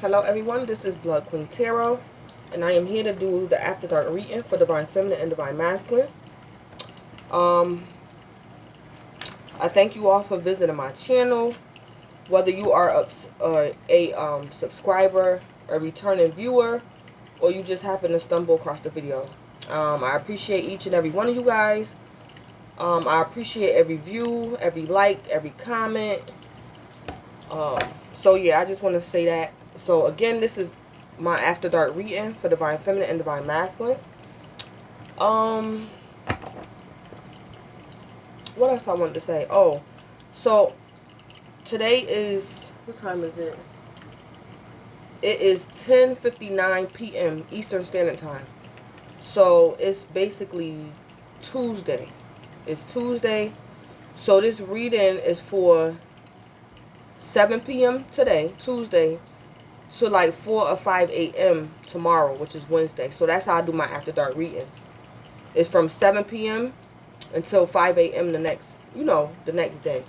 Hello everyone, this is Blood Queen Tarot, and I am here to do the After Dark reading for Divine Feminine and Divine Masculine. I thank you all for visiting my channel. Whether you are a subscriber, a returning viewer, or you just happen to stumble across the video. I appreciate each and every one of you guys. I appreciate every view, every like, every comment. So yeah, I just want to say that. So again, this is my After Dark reading for Divine Feminine and Divine Masculine. What else I wanted to say? Oh, so today is, what time is it? It is 10:59 p.m. Eastern Standard Time. So it's basically Tuesday. It's Tuesday. So this reading is for 7 p.m. today, Tuesday, to like 4 or 5 a.m. tomorrow, which is Wednesday. So that's how I do my After Dark readings. It's from 7 p.m. until 5 a.m. the next day.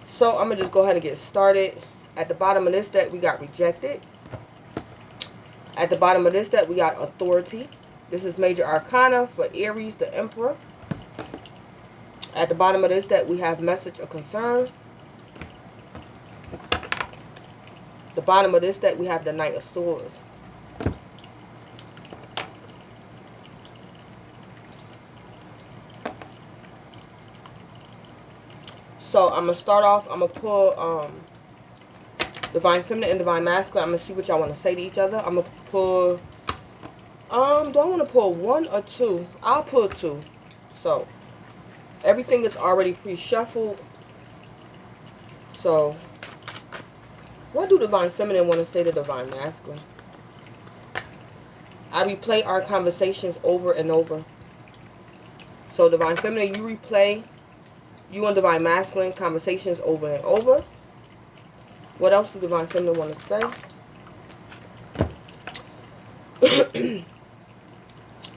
So I'm going to just go ahead and get started. At the bottom of this deck, we got Rejected. At the bottom of this deck, we got Authority. This is Major Arcana for Aries, the Emperor. At the bottom of this deck, we have Message of Concern. The bottom of this deck, we have the Knight of Swords. So I'm going to start off, I'm going to pull Divine Feminine and Divine Masculine. I'm going to see what y'all want to say to each other. I'm going to pull, do I want to pull one or two? I'll pull two. So, everything is already pre-shuffled. So, what do Divine Feminine want to say to Divine Masculine? I replay our conversations over and over. So, Divine Feminine, you replay you and Divine Masculine conversations over and over. What else do Divine Feminine want to say?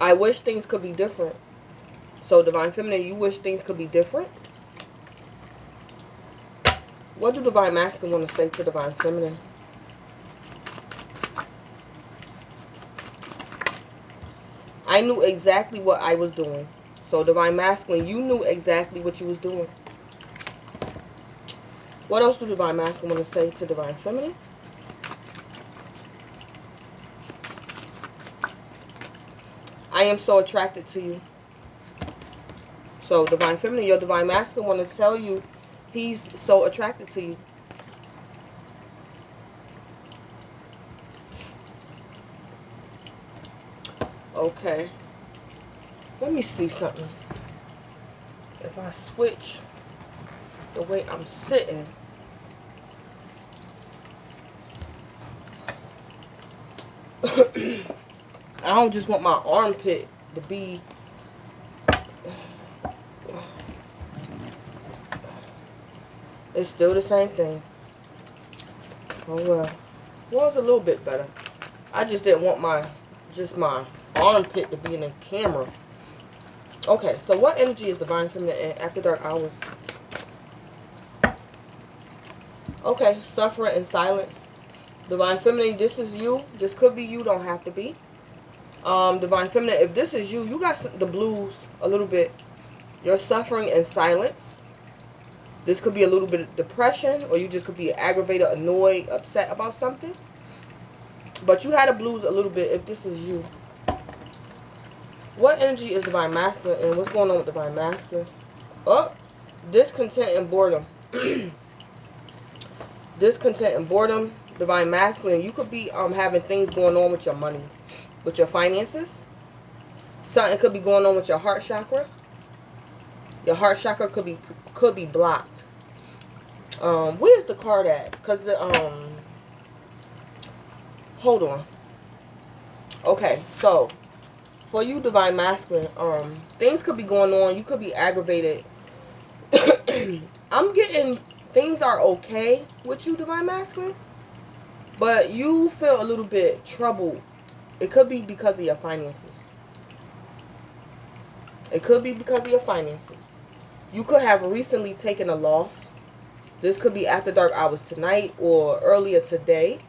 I wish things could be different. So, Divine Feminine, you wish things could be different. What do Divine Masculine want to say to Divine Feminine? I knew exactly what I was doing. So, Divine Masculine, you knew exactly what you was doing. What else do Divine Masculine want to say to Divine Feminine? I am so attracted to you. So, Divine Feminine, your Divine Masculine want to tell you he's so attracted to you. Okay. Let me see something. If I switch the way I'm sitting. I don't just want my armpit to be... It's still the same thing. Oh well. Well, it's a little bit better. I just didn't want my armpit to be in the camera. Okay, so what energy is Divine Feminine in After Dark Hours? Okay, suffering and silence. Divine Feminine, this is you. This could be you, don't have to be. Divine Feminine, if this is you, you got the blues a little bit. You're suffering in silence. This could be a little bit of depression, or you just could be aggravated, annoyed, upset about something. But you had a blues a little bit if this is you. What energy is Divine Masculine, and what's going on with Divine Masculine? Oh, discontent and boredom. Discontent and boredom, Divine Masculine. You could be having things going on with your money, with your finances. Something could be going on with your heart chakra. Your heart chakra could be blocked. Where's the card at? Because the hold on. Okay, so for you, Divine Masculine, things could be going on. You could be aggravated. I'm getting things are okay with you, Divine Masculine, but you feel a little bit troubled. It could be because of your finances. It could be because of your finances. You could have recently taken a loss. This could be After Dark Hours tonight or earlier today.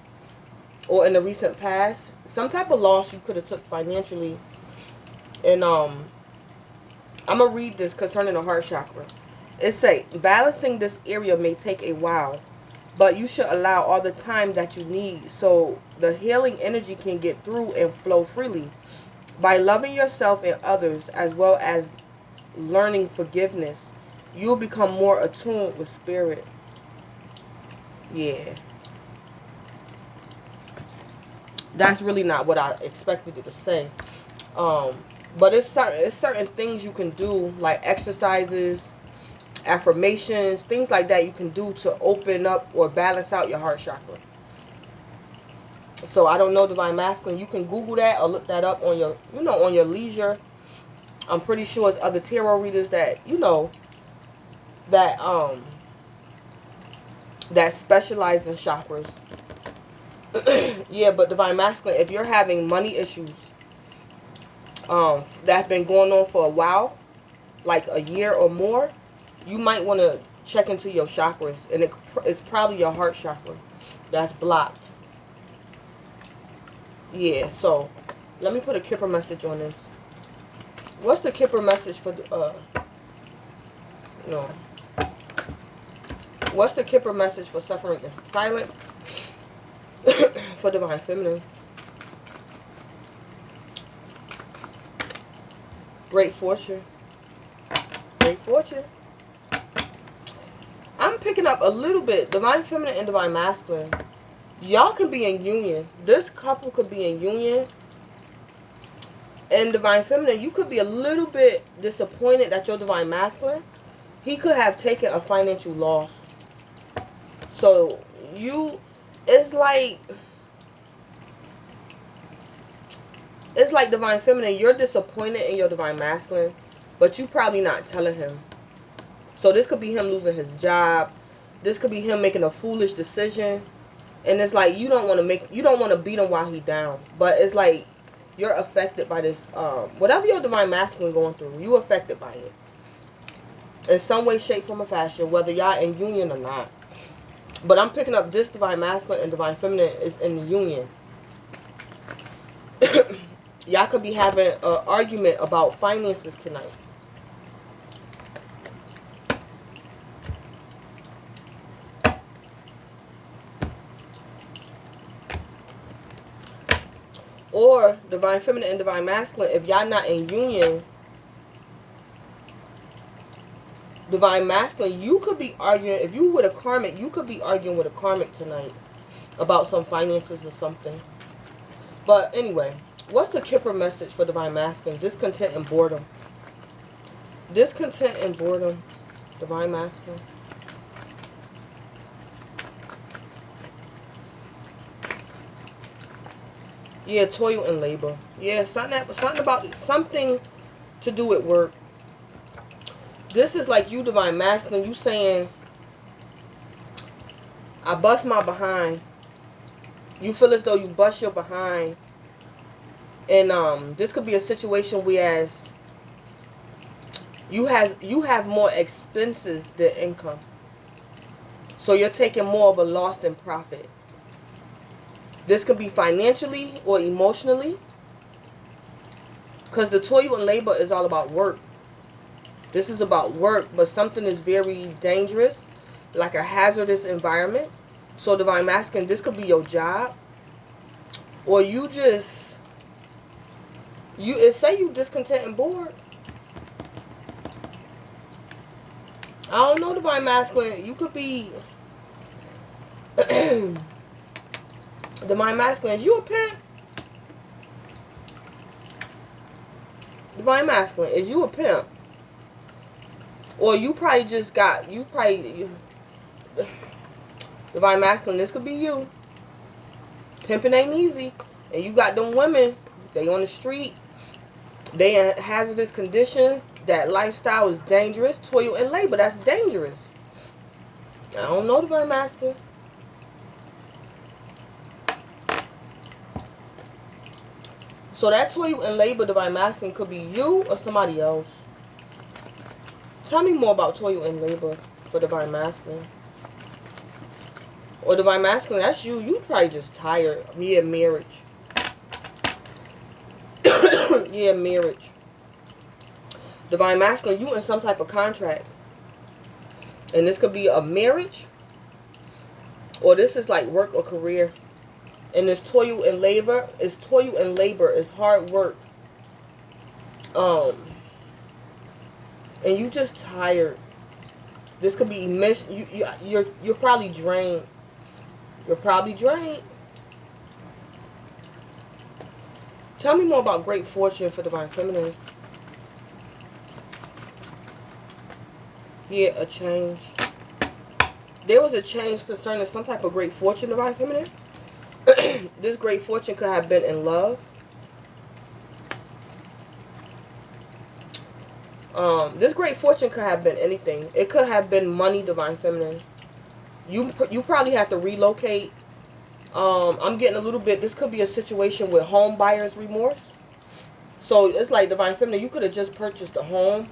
or in the recent past. Some type of loss you could have took financially. And I'm going to read this concerning the heart chakra. It say, balancing this area may take a while, but you should allow all the time that you need so the healing energy can get through and flow freely. By loving yourself and others, as well as learning forgiveness, you'll become more attuned with spirit. Yeah. That's really not what I expected it to say. But it's certain things you can do, like exercises, affirmations, things like that you can do to open up or balance out your heart chakra. So I don't know, Divine Masculine. You can Google that or look that up on your, on your leisure. I'm pretty sure it's other tarot readers that, that specialize in chakras. Yeah, but Divine Masculine, if you're having money issues, that's been going on for a while, like a year or more, you might want to check into your chakras, and it's probably your heart chakra that's blocked. Yeah, so let me put a Kipper message on this. What's the Kipper message for what's the Kipper message for suffering in silence for Divine Feminine? Great fortune. Great fortune. I'm picking up a little bit. Divine Feminine and Divine Masculine. Y'all can be in union. This couple could be in union. And Divine Feminine, you could be a little bit disappointed that your Divine Masculine, he could have taken a financial loss. So, it's like Divine Feminine, you're disappointed in your Divine Masculine, but you probably not telling him. So this could be him losing his job. This could be him making a foolish decision. And it's like you don't want to beat him while he's down. But it's like you're affected by this, whatever your Divine Masculine going through, you affected by it. In some way, shape, form, or fashion, whether y'all in union or not. But I'm picking up this Divine Masculine and Divine Feminine is in the union. Y'all could be having an argument about finances tonight. Or Divine Feminine and Divine Masculine, if y'all not in union, Divine Masculine, you could be arguing, if you with a karmic, you could be arguing with a karmic tonight about some finances or something. But anyway, what's the Kipper message for Divine Masculine? Discontent and boredom. Discontent and boredom, Divine Masculine. Yeah, toil and labor. Yeah, something to do with work. This is like you, Divine Masculine. You saying, I bust my behind. You feel as though you bust your behind. And this could be a situation whereas you have more expenses than income. So you're taking more of a loss than profit. This could be financially or emotionally. Because the toil and labor is all about work. This is about work, but something is very dangerous, like a hazardous environment. So Divine Masculine, this could be your job. Or you just, say you discontent and bored. I don't know, Divine Masculine. You could be Divine Masculine, is you a pimp? Divine Masculine, is you a pimp? Or you probably just got, Divine Masculine, this could be you. Pimping ain't easy. And you got them women, they on the street. They in hazardous conditions. That lifestyle is dangerous. Toil and labor, that's dangerous. I don't know, Divine Masculine. So that toil and labor, Divine Masculine, could be you or somebody else. Tell me more about toil and labor for Divine Masculine. Or Divine Masculine, that's you. You probably just tired. Yeah, marriage. Yeah, marriage. Divine Masculine, you in some type of contract. And this could be a marriage. Or this is like work or career. And it's toil and labor. It's toil and labor. It's hard work. And you just tired. This could be you're probably drained. You're probably drained. Tell me more about great fortune for Divine Feminine. Yeah, a change. There was a change concerning some type of great fortune, Divine Feminine. This great fortune could have been in love. This great fortune could have been anything. It could have been money, Divine Feminine. You probably have to relocate. I'm getting a little bit. This could be a situation with home buyer's remorse. So it's like Divine Feminine. You could have just purchased a home,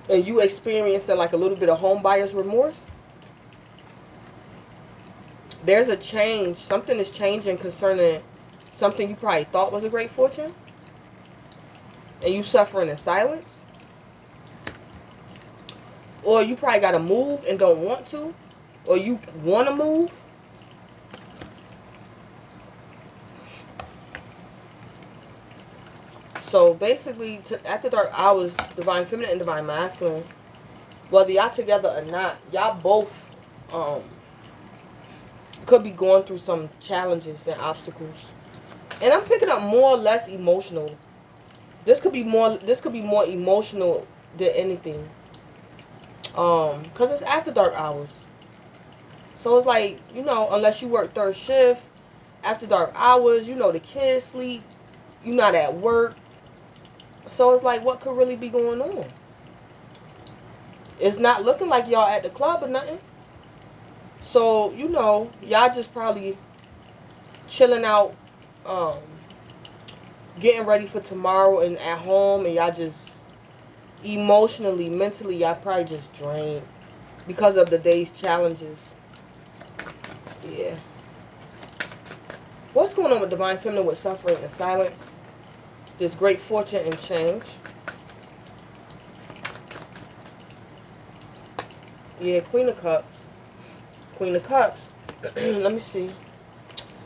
and you experiencing like a little bit of home buyer's remorse. There's a change. Something is changing concerning something you probably thought was a great fortune, and you suffering in silence. Or you probably got to move and don't want to. Or you want to move. So basically, after dark hours, Divine Feminine and Divine Masculine, whether y'all together or not, y'all both could be going through some challenges and obstacles. And I'm picking up more or less emotional. This could be more emotional than anything. Because it's after dark hours. So it's like, you know, unless you work third shift, after dark hours, you know, the kids sleep, you're not at work. So it's like, what could really be going on? It's not looking like y'all at the club or nothing. So, you know, y'all just probably chilling out, getting ready for tomorrow and at home, and y'all just emotionally, mentally, y'all probably just drained because of the day's challenges. Yeah. What's going on with Divine Feminine with suffering and silence? This great fortune and change. Yeah, Queen of Cups. Queen of Cups. Let me see.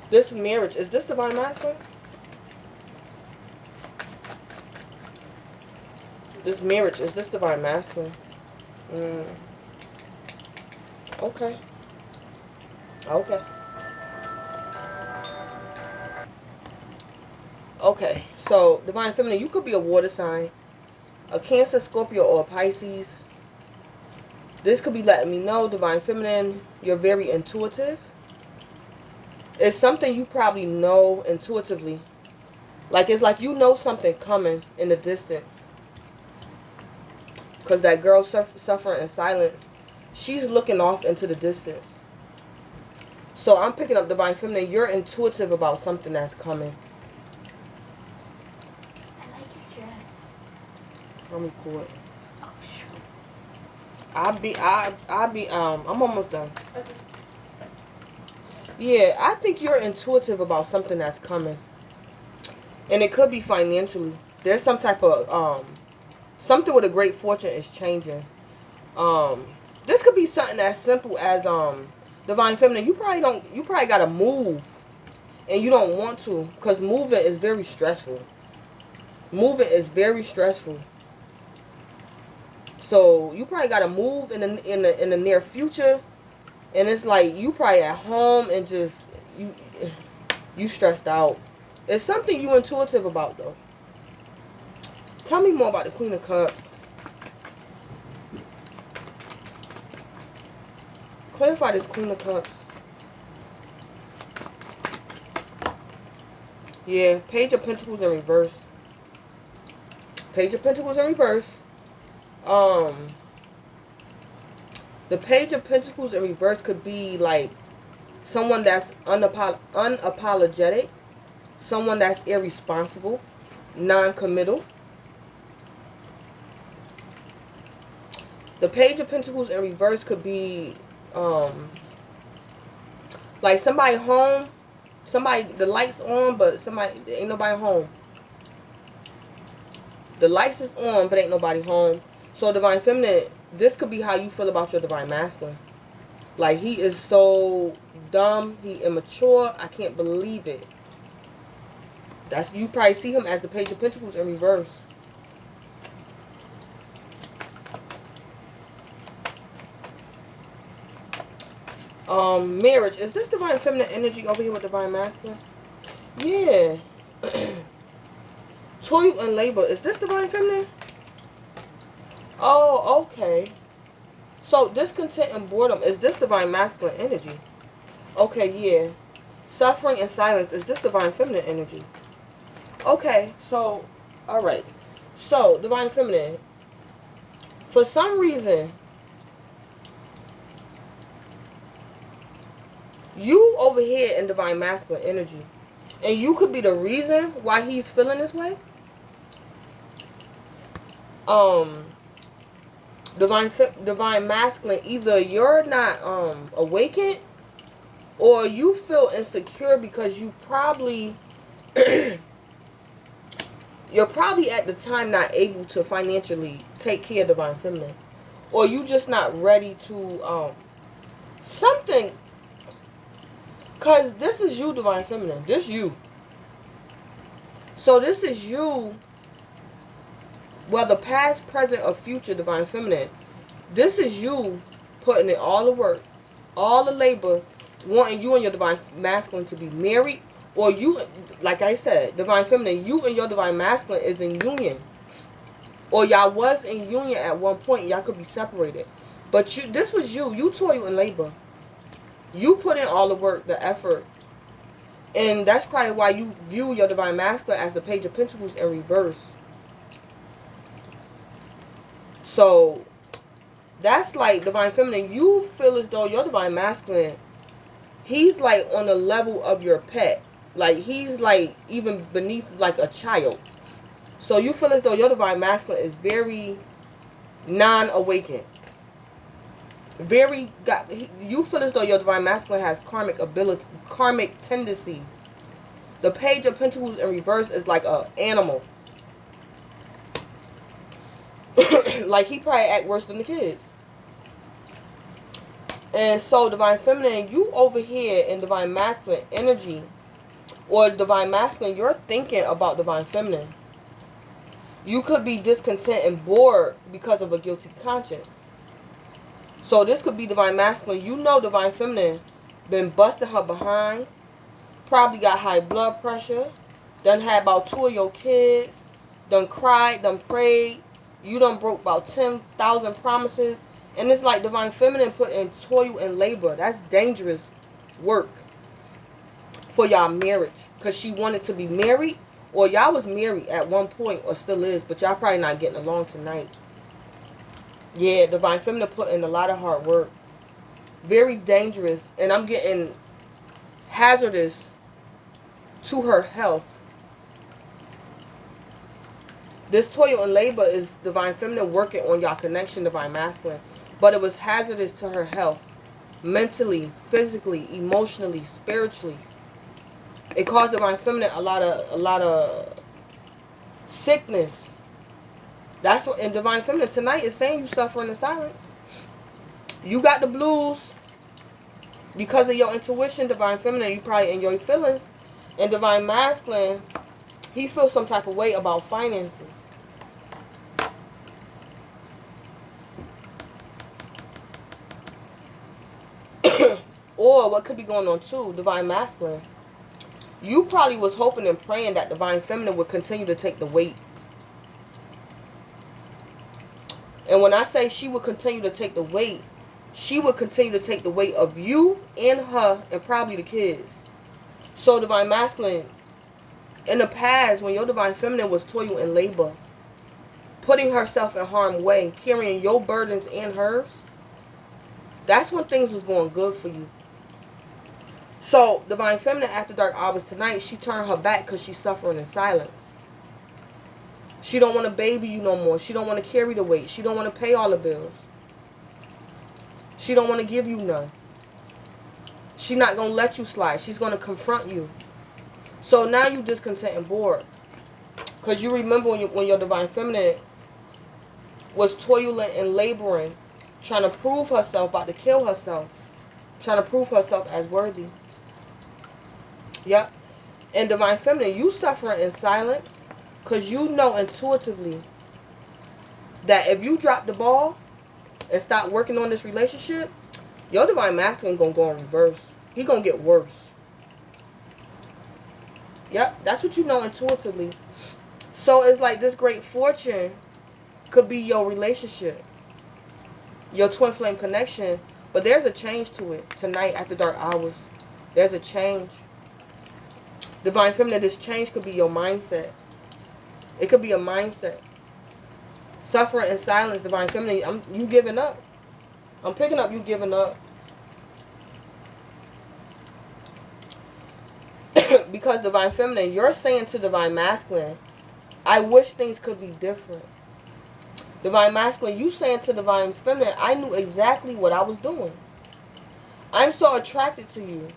This marriage. Is this Divine Masculine? This marriage. Is this Divine Masculine? Okay. Okay. Okay. So, Divine Feminine, you could be a water sign. A Cancer, Scorpio, or a Pisces. This could be letting me know, Divine Feminine, you're very intuitive. It's something you probably know intuitively. Like, it's like you know something coming in the distance. Because that girl suffering in silence, she's looking off into the distance. So I'm picking up, Divine Feminine, you're intuitive about something that's coming. I like your dress. Let me pull it. Oh, sure. I'm almost done. Okay. Yeah, I think you're intuitive about something that's coming. And it could be financially. There's some type of, something with a great fortune is changing. This could be something as simple as, Divine Feminine, you probably gotta move. And you don't want to. Because moving is very stressful. Moving is very stressful. So you probably gotta move in the near future, and it's like you probably at home and just you stressed out. It's something you intuitive about though. Tell me more about the Queen of Cups. Clarify this Queen of Cups. Yeah, Page of Pentacles in reverse. Page of Pentacles in reverse. The Page of Pentacles in reverse could be like someone that's unapologetic, someone that's irresponsible, non-committal. The Page of Pentacles in reverse could be Like somebody home, somebody, the lights on, but somebody, ain't nobody home. The lights is on, but ain't nobody home. So divine feminine, this could be how you feel about your divine masculine. Like, he is so dumb, he immature, I can't believe it. That's, you probably see him as the Page of Pentacles in reverse. Marriage. Is this divine feminine energy over here with divine masculine? Yeah. Toil and labor. Is this divine feminine? Oh, okay. So discontent and boredom. Is this divine masculine energy? Okay, yeah. Suffering and silence. Is this divine feminine energy? Okay, so, alright. So, divine feminine. For some reason, you over here in divine masculine energy. And you could be the reason why he's feeling this way. Divine masculine, either you're not awakened, or you feel insecure because you probably you're probably at the time not able to financially take care of divine feminine, or you just not ready to something. Because this is you, divine feminine. This you. So this is you, whether past, present, or future, divine feminine. This is you putting in all the work, all the labor, wanting you and your divine masculine to be married. Or you, like I said, divine feminine, you and your divine masculine is in union. Or y'all was in union at one point. Y'all could be separated. But you, this was you. You toil in labor. You put in all the work, the effort. And that's probably why you view your divine masculine as the Page of Pentacles in reverse. So, that's like divine feminine. You feel as though your divine masculine, he's like on the level of your pet. Like, he's like even beneath like a child. So, you feel as though your divine masculine is very non-awakened. You feel as though your divine masculine has karmic tendencies. The Page of Pentacles in reverse is like a animal. Like, he probably act worse than the kids. And so divine feminine, you over here in divine masculine energy, or divine masculine, you're thinking about divine feminine. You could be discontent and bored because of a guilty conscience. So this could be divine masculine. You know divine feminine been busting her behind. Probably got high blood pressure. Done had about 2 of your kids. Done cried, done prayed. You done broke about 10,000 promises. And it's like divine feminine put in toil and labor. That's dangerous work for y'all marriage. Because she wanted to be married. Or y'all was married at one point, or still is. But y'all probably not getting along tonight. Yeah, divine feminine put in a lot of hard work. Very dangerous. And I'm getting hazardous to her health. This toil and labor is divine feminine working on y'all connection, divine masculine. But it was hazardous to her health. Mentally, physically, emotionally, spiritually. It caused divine feminine a lot of sickness. That's what, and divine feminine tonight is saying you suffering in silence. You got the blues because of your intuition, divine feminine. You probably in your feelings. And divine masculine, he feels some type of way about finances. Or what could be going on too, divine masculine, you probably was hoping and praying that divine feminine would continue to take the weight. And when I say she would continue to take the weight, she would continue to take the weight of you and her and probably the kids. So divine masculine, in the past, when your divine feminine was toil and labor, putting herself in harm's way, carrying your burdens and hers, that's when things was going good for you. So divine feminine, after dark hours tonight, she turned her back because she's suffering in silence. She don't want to baby you no more. She don't want to carry the weight. She don't want to pay all the bills. She don't want to give you none. She's not going to let you slide. She's going to confront you. So now you discontent and bored. Because you remember when your divine feminine was toiling and laboring, trying to prove herself, about to kill herself, trying to prove herself as worthy. Yep. And divine feminine, you suffering in silence because you know intuitively that if you drop the ball and stop working on this relationship, your divine masculine going to go in reverse. He going to get worse. Yep, that's what you know intuitively. So it's like this great fortune could be your relationship, your twin flame connection. But there's a change to it tonight at the dark hours. There's a change. Divine feminine, this change could be your mindset. It could be a mindset. Suffering in silence, divine feminine, you giving up. I'm picking up you giving up. Because divine feminine, you're saying to divine masculine, I wish things could be different. Divine masculine, you saying to divine feminine, I knew exactly what I was doing. I'm so attracted to you.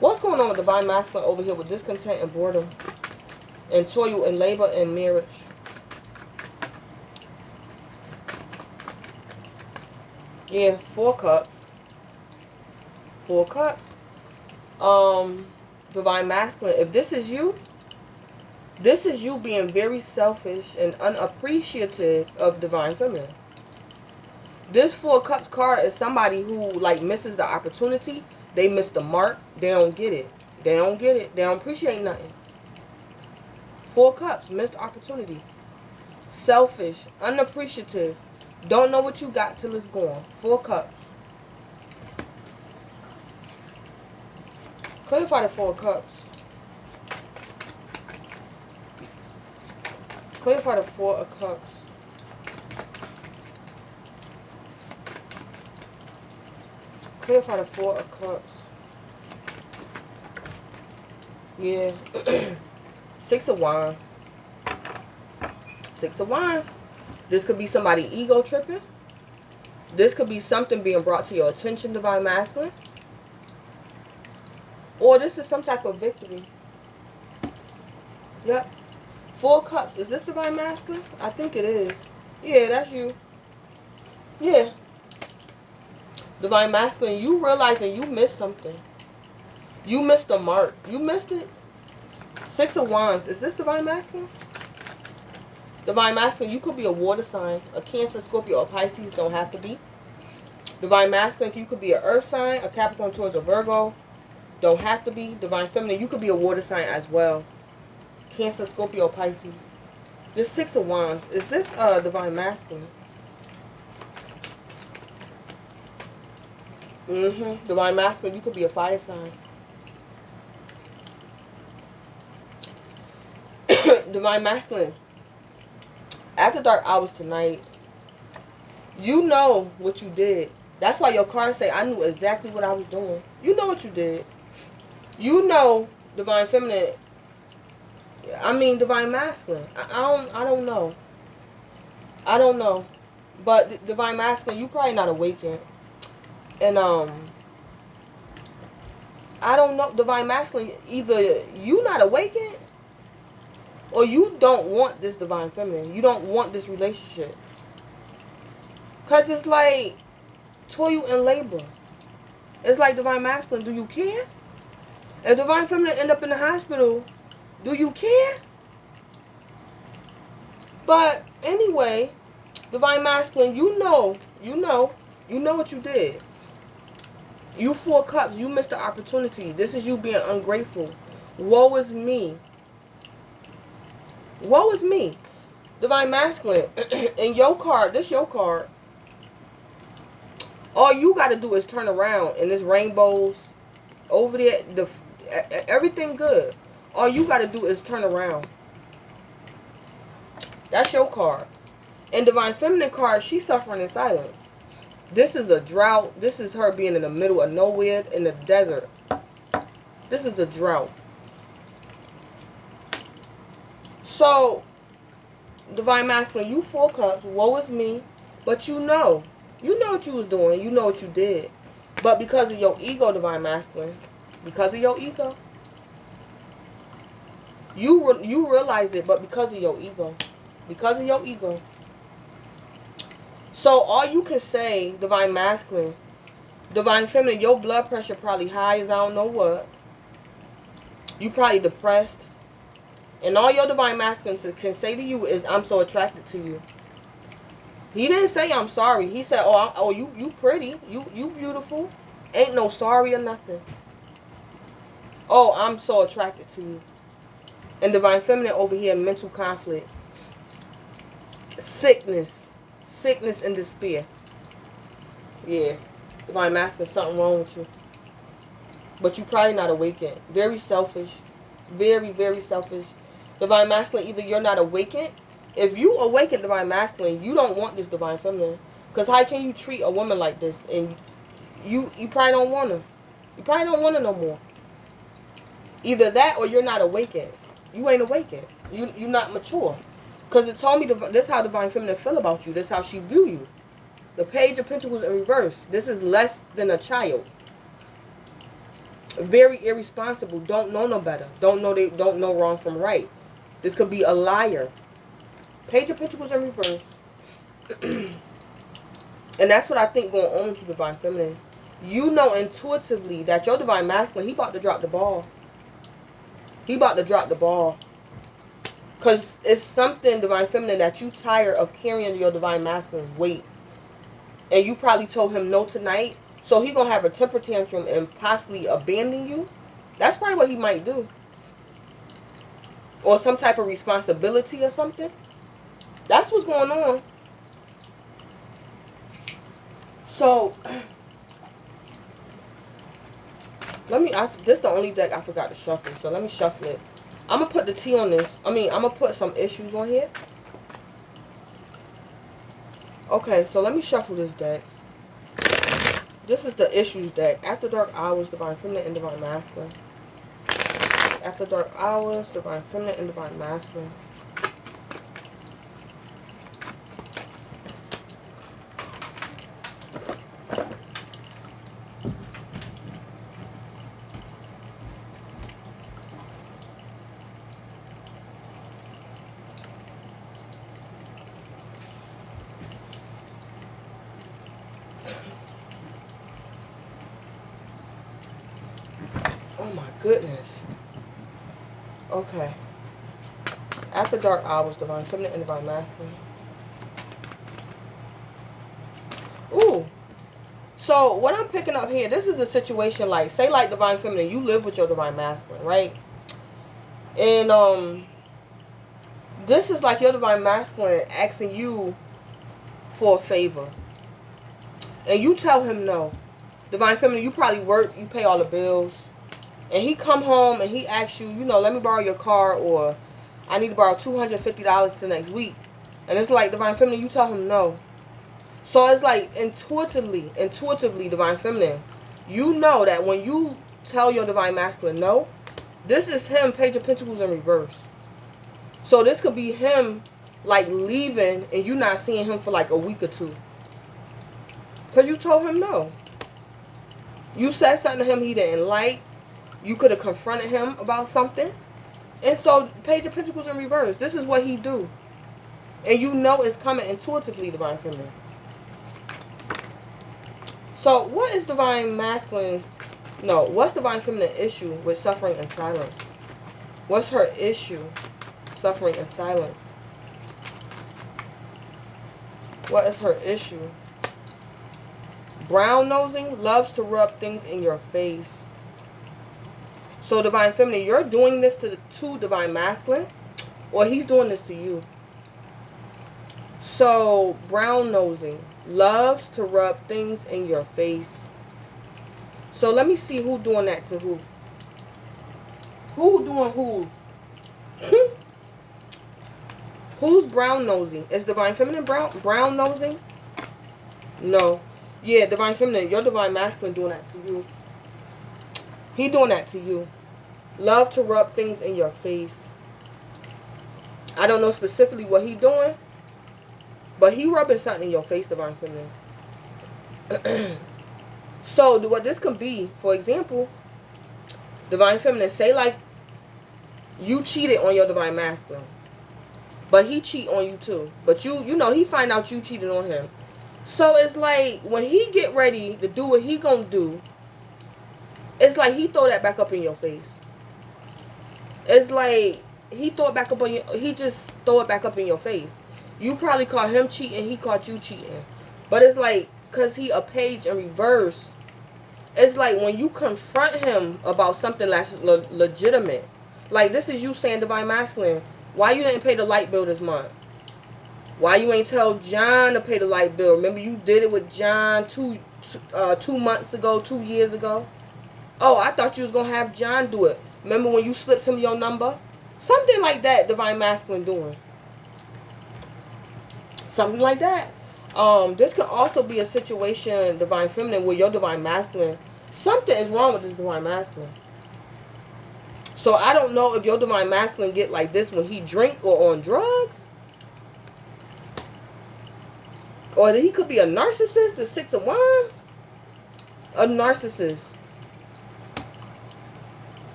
What's going on with divine masculine over here with discontent and boredom and toil and labor and marriage? Yeah, 4 cups. 4 cups. Divine masculine, if this is you being very selfish and unappreciative of divine feminine. This 4 cups card is somebody who like misses the opportunity. They miss the mark. They don't get it. They don't get it. They don't appreciate nothing. 4 cups, missed opportunity. Selfish, unappreciative. Don't know what you got till it's gone. 4 cups. Clarify the 4 cups. Clarify the 4 of cups. Clarify the 4 of cups. Yeah. 6 of wands. 6 of wands. This could be somebody ego tripping. This could be something being brought to your attention, divine masculine. Or this is some type of victory. Yep. 4 cups. Is this divine masculine? I think it is. Yeah, that's you. Yeah. Divine masculine, you realizing you missed something. You missed the mark. You missed it. 6 of wands. Is this divine masculine? Divine masculine, you could be a water sign. A Cancer, Scorpio, or Pisces. Don't have to be. Divine masculine, you could be an earth sign. A Capricorn, Taurus, or Virgo. Don't have to be. Divine feminine, you could be a water sign as well. Cancer, Scorpio, Pisces. This 6 of wands. Is this divine masculine? Divine masculine, you could be a fire sign. Divine masculine. After dark hours tonight, you know what you did. That's why your cards say, I knew exactly what I was doing. You know what you did. You know, divine feminine. I mean, divine masculine. I don't know. I don't know. But divine masculine, you probably not awakened. And I don't know, divine masculine, either you not awakened or you don't want this divine feminine. You don't want this relationship. Because it's like toil and labor. It's like divine masculine, do you care? If divine feminine end up in the hospital, do you care? But anyway, divine masculine, you know what you did. You 4 cups, you missed the opportunity. This is you being ungrateful. Woe is me. Woe is me. Divine masculine. And your card, this your card. All you got to do is turn around and this rainbows over there. Everything good. All you got to do is turn around. That's your card. And divine feminine card, she's suffering in silence. This is a drought. This is her being in the middle of nowhere in the desert. This is a drought. So, Divine Masculine, you 4 cups. Woe is me. But you know what you was doing. You know what you did. But because of your ego, Divine Masculine, because of your ego, you realize it, but because of your ego. Because of your ego. So all you can say, Divine Masculine, Divine Feminine, your blood pressure probably high as I don't know what. You probably depressed. And all your Divine Masculines can say to you is, I'm so attracted to you. He didn't say I'm sorry. He said, you pretty. You beautiful. Ain't no sorry or nothing. Oh, I'm so attracted to you. And Divine Feminine over here, mental conflict. Sickness and despair. Yeah. Divine Masculine, something wrong with you. But you probably not awakened. Very selfish. Very, very selfish. Divine Masculine, either you're not awakened. If you awaken Divine Masculine, you don't want this Divine Feminine. Because how can you treat a woman like this? And you probably don't want her. You probably don't want her no more. Either that or you're not awakened. You ain't awakened. You're not mature. Because it told me this is how Divine Feminine feel about you. This is how she view you. The Page of Pentacles in reverse. This is less than a child. Very irresponsible. Don't know no better. Don't know wrong from right. This could be a liar. Page of Pentacles in reverse. And that's what I think going on with you, Divine Feminine. You know intuitively that your Divine Masculine, he about to drop the ball. He about to drop the ball. Because it's something, Divine Feminine, that you tired of carrying your Divine Masculine's weight. And you probably told him no tonight. So he going to have a temper tantrum and possibly abandon you. That's probably what he might do. Or some type of responsibility or something. That's what's going on. So, this is the only deck I forgot to shuffle. So let me shuffle it. I'm going to put the T on this. I'm going to put some issues on here. Okay, so let me shuffle this deck. This is the issues deck. After Dark Hours, Divine Feminine and Divine Masculine. After Dark Hours, Divine Feminine and Divine Masculine. Oh my goodness. Okay. After Dark Hours, Divine Feminine and Divine Masculine. Ooh. So, what I'm picking up here, this is a situation like, say like Divine Feminine, you live with your Divine Masculine, right? And, this is like your Divine Masculine asking you for a favor. And you tell him no. Divine Feminine, you probably work, you pay all the bills. And he come home and he asks you, let me borrow your car, or I need to borrow $250 the next week. And it's like, Divine Feminine, you tell him no. So it's like intuitively, Divine Feminine, you know that when you tell your Divine Masculine no, this is him, Page of Pentacles in reverse. So this could be him like leaving and you not seeing him for like a week or two. Because you told him no. You said something to him he didn't like. You could have confronted him about something. And so, Page of Pentacles in reverse. This is what he do. And you know it's coming intuitively, Divine Feminine. So, what is Divine Masculine? No, what's Divine Feminine issue with suffering and silence? What's her issue? Suffering and silence. What is her issue? Brown nosing, loves to rub things in your face. So, Divine Feminine, you're doing this to Divine Masculine, or he's doing this to you. So, brown nosing, loves to rub things in your face. So, let me see who doing that to who. Who doing who? Who's brown nosing? Is Divine Feminine brown nosing? No. Yeah, Divine Feminine, your Divine Masculine doing that to you. He doing that to you. Love to rub things in your face. I don't know specifically what he doing, but he rubbing something in your face, Divine Feminine. So what this can be, for example, Divine Feminine, say like you cheated on your Divine Masculine, but he cheat on you too. But you know, he find out you cheated on him. So it's like when he get ready to do what he gonna do, it's like he throw that back up in your face. It's like he throw it back up on you. He just throw it back up in your face. You probably caught him cheating. He caught you cheating. But it's like, cause he a page in reverse. It's like when you confront him about something that's legitimate. Like this is you saying, Divine Masculine, why you didn't pay the light bill this month? Why you ain't tell John to pay the light bill? Remember you did it with John 2 months ago, 2 years ago. Oh, I thought you was gonna have John do it. Remember when you slipped him your number? Something like that, Divine Masculine doing. Something like that. This could also be a situation, Divine Feminine, where your Divine Masculine, something is wrong with this Divine Masculine. So I don't know if your Divine Masculine get like this when he drink or on drugs. Or he could be a narcissist, the 6 of Wands. A narcissist.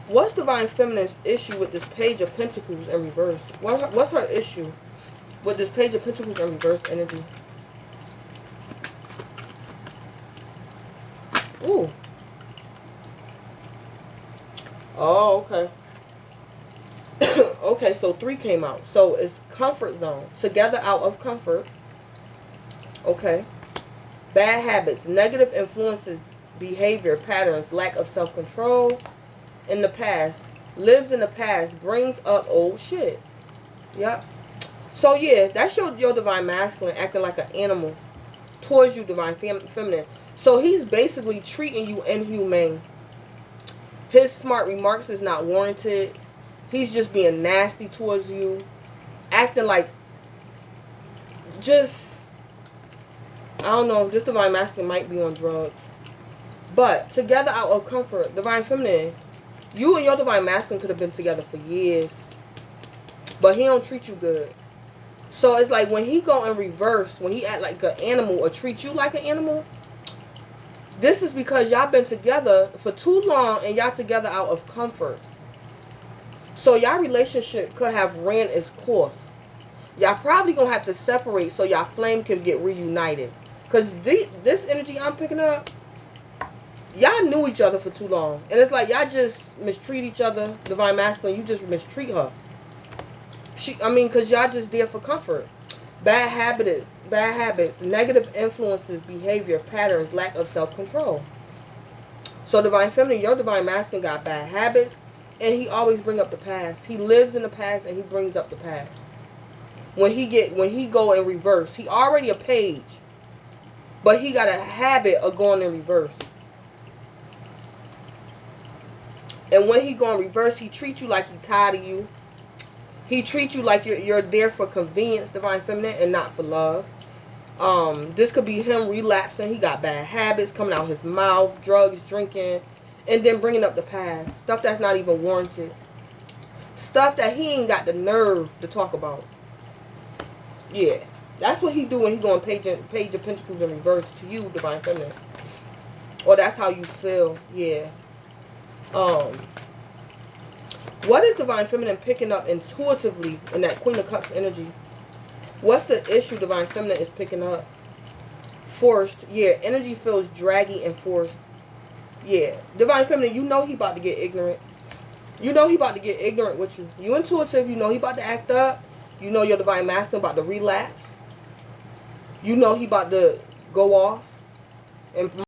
What's Divine Feminine's issue with this Page of Pentacles in reverse? What's her issue with this Page of Pentacles in reverse energy? Ooh. Oh, okay. Okay, so 3 came out. So it's comfort zone. Together out of comfort. Okay. Bad habits, negative influences, behavior, patterns, lack of self-control in the past. Lives in the past, brings up old shit. Yep. So yeah, that's your Divine Masculine acting like an animal towards you, Divine Feminine. So he's basically treating you inhumane. His smart remarks is not warranted. He's just being nasty towards you. Acting like just, I don't know, this Divine Masculine might be on drugs. But together out of comfort, Divine Feminine, you and your Divine Masculine could have been together for years. But he don't treat you good. So it's like when he go in reverse, when he act like an animal or treat you like an animal, this is because y'all been together for too long and y'all together out of comfort. So y'all relationship could have ran its course. Y'all probably going to have to separate so y'all flame can get reunited. Because this energy I'm picking up, y'all knew each other for too long. And it's like y'all just mistreat each other. Divine Masculine, you just mistreat her. Because y'all just there for comfort. Bad habits, negative influences, behavior, patterns, lack of self-control. So Divine Feminine, your Divine Masculine got bad habits, and he always bring up the past. He lives in the past and he brings up the past. When he go in reverse, he already a page, but he got a habit of going in reverse. And when he go in reverse, he treats you like he tired of you. He treats you like you're there for convenience, Divine Feminine, and not for love. This could be him relapsing. He got bad habits coming out his mouth, drugs, drinking, and then bringing up the past. Stuff that's not even warranted. Stuff that he ain't got the nerve to talk about. Yeah. That's what he do when he going Page of Pentacles in reverse to you, Divine Feminine. Or that's how you feel. Yeah. What is Divine Feminine picking up intuitively in that Queen of Cups energy? What's the issue Divine Feminine is picking up? Forced. Yeah, energy feels draggy and forced. Yeah. Divine Feminine, you know he about to get ignorant. You know he about to get ignorant with you. You intuitive, you know he about to act up. You know your Divine Masculine about to relapse. You know he about to go off and